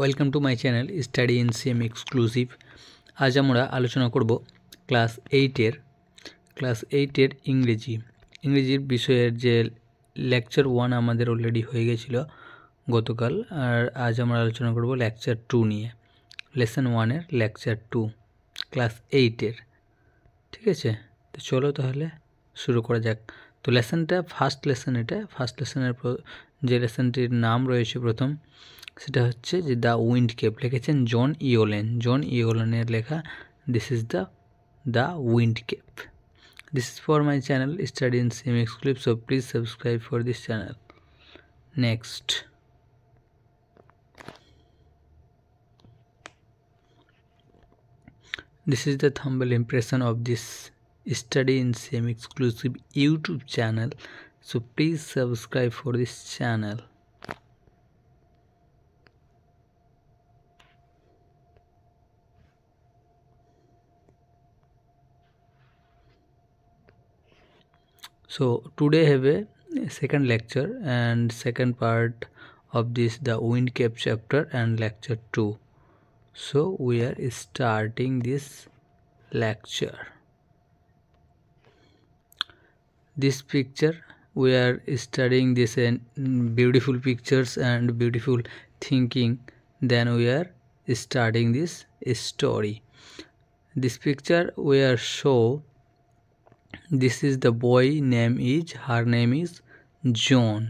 Welcome to my channel study in same exclusive. আজ আমরা আলোচনা করব ক্লাস এইটের ইংরেজির বিষয়ের যে লেকচার 1 আমাদের অলরেডি হয়ে গেছিল গতকাল, আর আজ আমরা আলোচনা করব লেকচার 2 নিয়ে, লেসন 1-এর লেকচার 2 ক্লাস 8-এর। ঠিক আছে, তো চলো তাহলে শুরু করা যাক। তো লেসনটা ফার্স্ট লেসনের যে লেসনটির নাম রয়েছে প্রথম, সেটা হচ্ছে যে দ্য উইন্ড কেপ। লিখেছেন জন ইওলেনের লেখা this is the wind cap. This is for my channel study in same exclusive, so please subscribe for this channel. Next, this is the thumbnail impression of this study in same exclusive YouTube channel, so please subscribe for this channel. So today I have a second lecture and second part of this the wind cape chapter and lecture 2. So we are starting this lecture. This picture, we are studying this beautiful pictures and beautiful thinking, then we are starting this story. This picture we are show, this is the boy her name is John.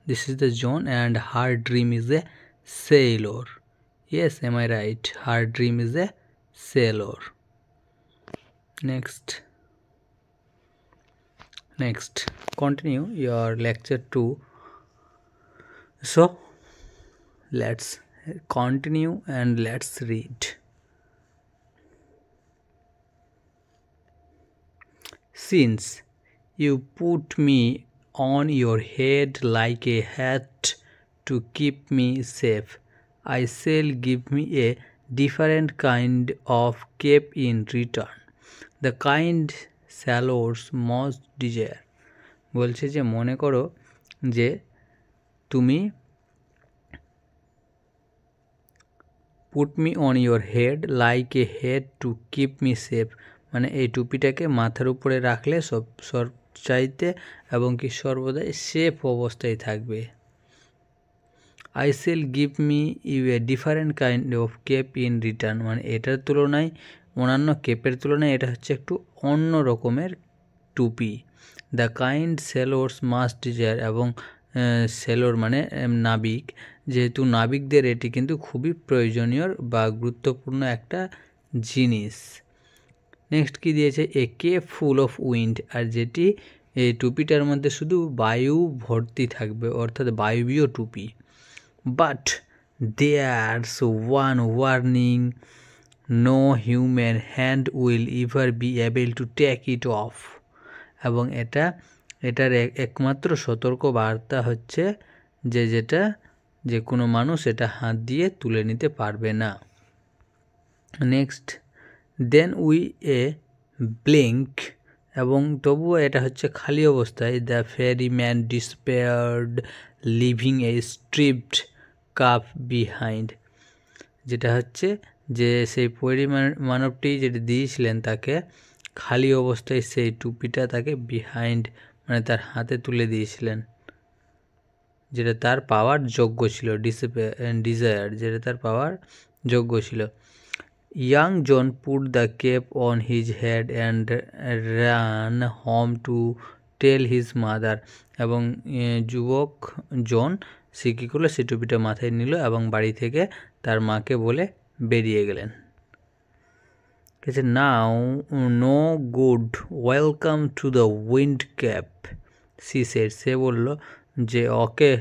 This is the John and her dream is a sailor. Yes, am I right? Her dream is a sailor. Next, continue your lecture 2. So let's continue and let's read. Since you put me on your head like a hat to keep me safe, I shall give me a different kind of cape in return, the kind sailors most desire. বলছে যে মনে করো যে তুমি put me on your head like a hat to keep me safe, মানে এই টুপিটাকে মাথার উপরে রাখলে সব চাইতে এবং কি সর্বদাই সেফ অবস্থায় থাকবে। I shall give me you a different kind of cape in return, মানে এটার তুলনায় অন্যান্য কেপের তুলনায় এটা হচ্ছে একটু অন্য রকমের টুপি। দ্য কাইন্ড সেলর্স মাস্ট ডিজায়ার, এবং সেলর মানে নাবিক, যেহেতু নাবিকদের এটি কিন্তু খুবই প্রয়োজনীয় বা গুরুত্বপূর্ণ একটা জিনিস। নেক্সট কি দিয়েছে, এ কেপ ফুল অফ উইন্ড, আর যেটি এই টুপিটার মধ্যে শুধু বায়ু ভর্তি থাকবে, অর্থাৎ বায়বীয় টুপি। But there's one warning, no human hand will ever be able to take it off, এবং এটার একমাত্র সতর্ক বার্তা হচ্ছে যে কোনো মানুষ এটা হাত দিয়ে তুলে নিতে পারবে না। Next, then we a blink, এবং তবুও এটা হচ্ছে খালি অবস্থায়। The fairy man disappeared leaving a stripped cap behind, যেটা হচ্ছে যে সেই মানবটি যেটা দিয়েছিলেন তাকে খালি অবস্থায় সেই টুপিটা তাকে বিহাইন্ড মানে তার হাতে তুলে দিয়েছিলেন, যেটা তার পাওয়ার যোগ্য ছিল, ডিজায়ার যেটা তার পাওয়ার যোগ্য ছিল। Young John put the cap on his head and ran home to tell his mother, এবং যুবক জন সে কী করলো, সে টুপিটা মাথায় নিল এবং বাড়ি থেকে তার মাকে বলে বেরিয়ে গেলেন। ঠিক আছে, now no good, welcome to the wind cap, সে বলল যে ওকে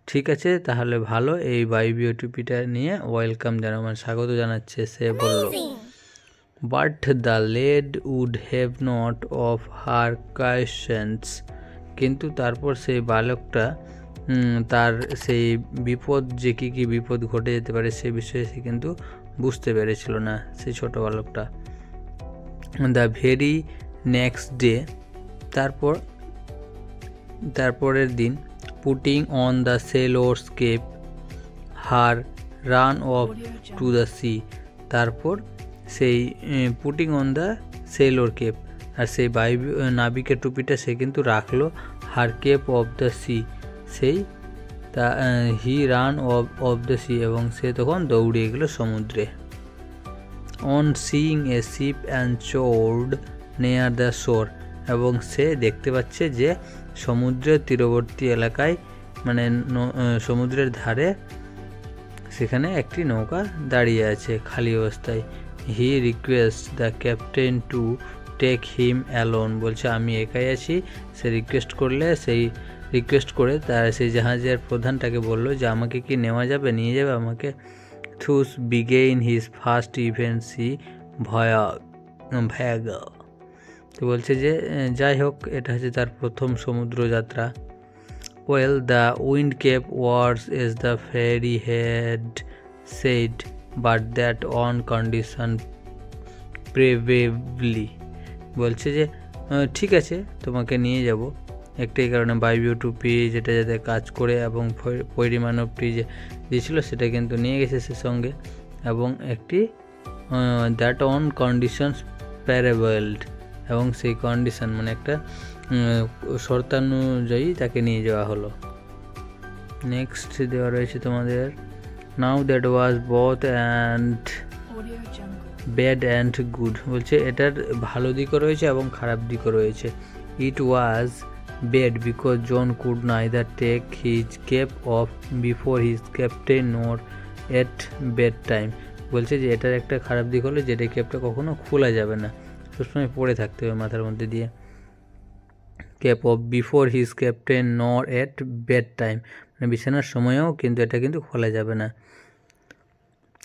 ঠিক আছে তাহলে ভালো, এই বায়বীয় টুপিটা নিয়ে ওয়েলকাম মানে স্বাগত জানাচ্ছে সে বলল। But the lad would have not of her questions, কিন্তু তারপর সেই বালকটা তার সেই বিপদ, যে কী বিপদ ঘটে যেতে পারে সে বিষয়ে সে কিন্তু বুঝতে পেরেছিল না, সেই ছোট বালকটা। দ্য ভেরি নেক্সট ডে, তারপরের দিন, putting on the sailor's cap, her run off to the sea, তারপর সেই putting on the sailor cap, আর সেই নাবিকের টুপিটা সে কিন্তু রাখলো her cap off the sea, সেই তা he ran off the sea, এবং সে তখন দৌড়িয়ে গেল সমুদ্রে। On seeing a ship anchored near the শোর, এবং সে দেখতে পাচ্ছে যে সমুদ্রের তীরবর্তী এলাকায় মানে সমুদ্রের ধারে সেখানে একটি নৌকা দাঁড়িয়ে আছে খালি অবস্থায়। He request the captain to take him alone, বলছে আমি একাই আছি। সে রিকোয়েস্ট করে তার সেই জাহাজের প্রধানটাকে বলল যে আমাকে কি নিয়ে যাবে আমাকে। Thus began his first event sea voyage, তো বলছে যে যাই হোক এটা হচ্ছে তার প্রথম সমুদ্র যাত্রা। Well the wind cap was as the fairy had said, but that on condition probably, বলছে যে ঠিক আছে তোমাকে নিয়ে যাব, একটাই কারণে বায়বীয় টুপি যেটা যাতে কাজ করে এবং পরিমাণবটি যে দিয়েছিল সেটা কিন্তু নিয়ে গেছে সে সঙ্গে, এবং একটি দ্যাট অন কন্ডিশনস প্যারেবল্ড, এবং সেই কন্ডিশন মানে একটা শর্তানুযায়ী তাকে নিয়ে যাওয়া হলো। নেক্সট দেওয়া রয়েছে তোমাদের now that was both and bad and good, বলছে এটার ভালো দিকও রয়েছে এবং খারাপ দিকও রয়েছে। It was bad because John could neither take his cap off before his captain nor at bed time, বলছে যে এটার একটা খারাপ দিক হলো যেটা কেপটা কখনো খোলা যাবে না, সবসময় পড়ে থাকতে হবে মাথার মধ্যে দিয়ে। Cap off before his captain nor at bed time, মানে বিছানার সময়ও কিন্তু এটা কিন্তু খোলা যাবে না।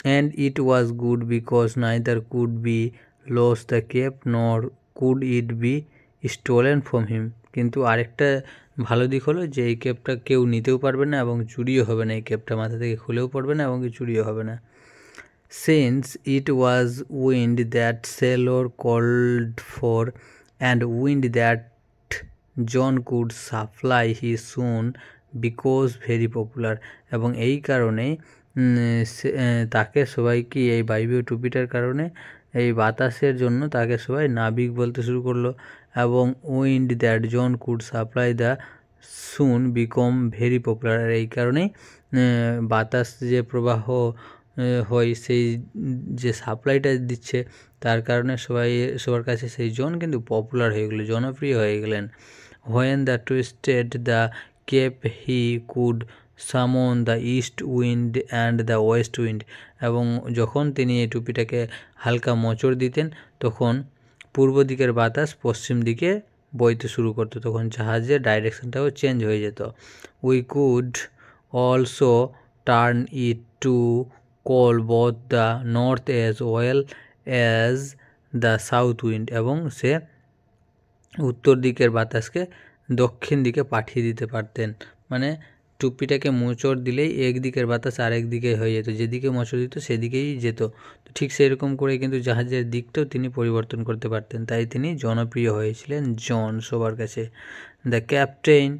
And it was good because neither could be lost the cap nor could it be stolen from him, কিন্তু আরেকটা ভালো দিক হলো যে এই কেপটা কেউ নিতেও পারবে না এবং চুরিও হবে না, এই কেপটা মাথা থেকে খুলেও পড়বে না এবং চুরিও হবে না। Since it was wind that sailor called for and wind that John could supply, he soon because very popular, এবং এই কারণে তাকে সবাই কি এই বায়বীয় টুপিটার কারণে এই বাতাসের জন্য তাকে সবাই নাবিক বলতে শুরু করলো, এবং wind that John could supply the soon become very popular, আর এই কারণেই বাতাস যে প্রবাহ হয় সেই যে সাপ্লাইটা দিচ্ছে তার কারণে সবার কাছে সেই জন কিন্তু পপুলার হয়ে গেল, জনপ্রিয় হয়ে গেলেন। When the twisted the cap he could summon the east wind and the west wind, এবং যখন তিনি এই টুপিটাকে হালকা মোচড় দিতেন তখন পূর্ব দিকের বাতাস পশ্চিম দিকে বইতে শুরু করতো, তখন জাহাজের ডাইরেকশনটাও চেঞ্জ হয়ে যেত। We could also turn it to call both the north as well as the south wind, এবং সে উত্তর দিকের বাতাসকে দক্ষিণ দিকে পাঠিয়ে দিতে পারতেন, মানে টুপিটাকে মোচড় দিলেই একদিকের বাতাস আরেক দিকে হয়ে যেত, যেদিকে মোচড় দিত সেদিকেই যেত। তো ঠিক সেরকম করে কিন্তু জাহাজের দিকটাও তিনি পরিবর্তন করতে পারতেন, তাই তিনি জনপ্রিয় হয়েছিলেন জন সবার কাছে। The captain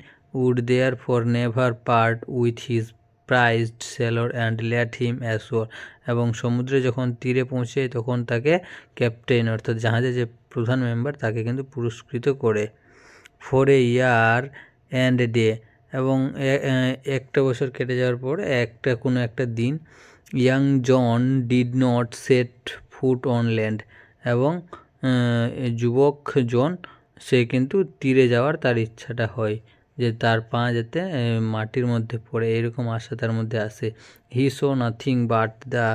would therefore never part with his prized sailor and let him ashore, এবং সমুদ্রে যখন তীরে পৌঁছে তখন তাকে ক্যাপ্টেন অর্থাৎ জাহাজের যে প্রধান মেম্বার তাকে কিন্তু পুরস্কৃত করে। For a year and a day, এবং একটা বছর কেটে যাওয়ার পর কোনো একটা দিন young John did not set foot on land, এবং যুবক জন সে কিন্তু তীরে যাওয়ার তার ইচ্ছাটা হয় যে তার পা যাতে মাটির মধ্যে পড়ে, এরকম আশা তার মধ্যে আসে। He saw nothing but the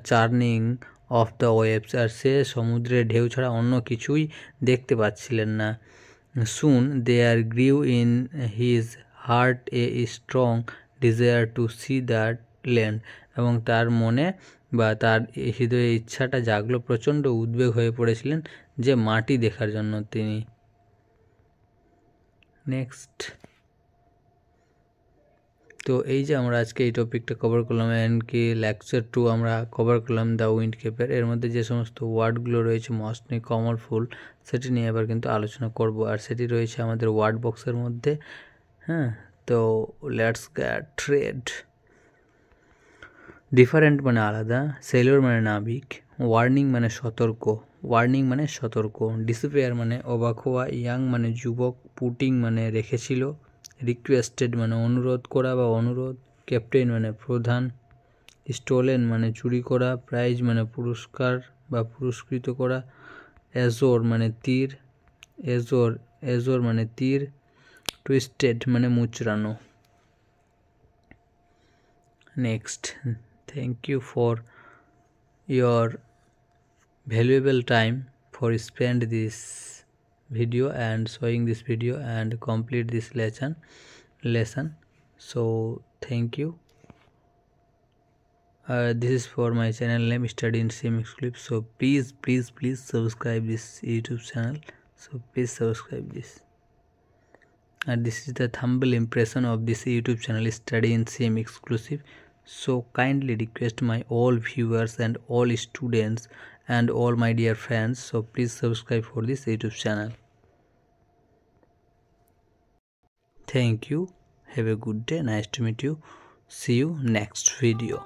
churning of the waves, আর সে সমুদ্রের ঢেউ ছাড়া অন্য কিছুই দেখতে পাচ্ছিলেন না। Soon there grew in his heart a strong desire to see that land, এবং তার মনে বা তার হৃদয়ে ইচ্ছাটা জাগলো, প্রচণ্ড উদ্বেগ হয়ে পড়েছিলেন যে মাটি দেখার জন্য তিনি। নেক্সট, তো এই যে আমরা আজকে এই টপিকটা কভার করলাম এমনকি লেকচার 2 আমরা কভার করলাম দ্য উইন্ড কেপের, এর মধ্যে যে সমস্ত ওয়ার্ডগুলো রয়েছে মোস্টলি কমনফুল সেটি নিয়ে এবার কিন্তু আলোচনা করব, আর সেটি রয়েছে আমাদের ওয়ার্ড বক্সের মধ্যে। হ্যাঁ, তো লেটস গেট ট্রেড। ডিফারেন্ট মানে আলাদা, সেলর মানে নাবিক, ওয়ার্নিং মানে সতর্ক, ডিসপেয়ার মানে অবাক হওয়া, ইয়াং মানে যুবক, পুটিং মানে রেখেছিল, রিকোয়েস্টেড মানে অনুরোধ করা বা অনুরোধ, ক্যাপ্টেন মানে প্রধান, স্টোলেন মানে চুরি করা, প্রাইজ মানে পুরস্কার বা পুরস্কৃত করা, এজোর মানে তীর, এজোর মানে তীর, টুইস্টেড মানে মুচড়ানো। Next, thank you for your valuable time for spend this video and showing this video and complete this lesson. So thank you. This is for my channel name Study in Sim Exclusive. So please subscribe this YouTube channel. So please subscribe this. And this is the humble impression of this YouTube channel Study in Sim Exclusive. So kindly request my all viewers and all students and all my dear friends, so please subscribe for this YouTube channel. Thank you. Have a good day. Nice to meet you. See you next video.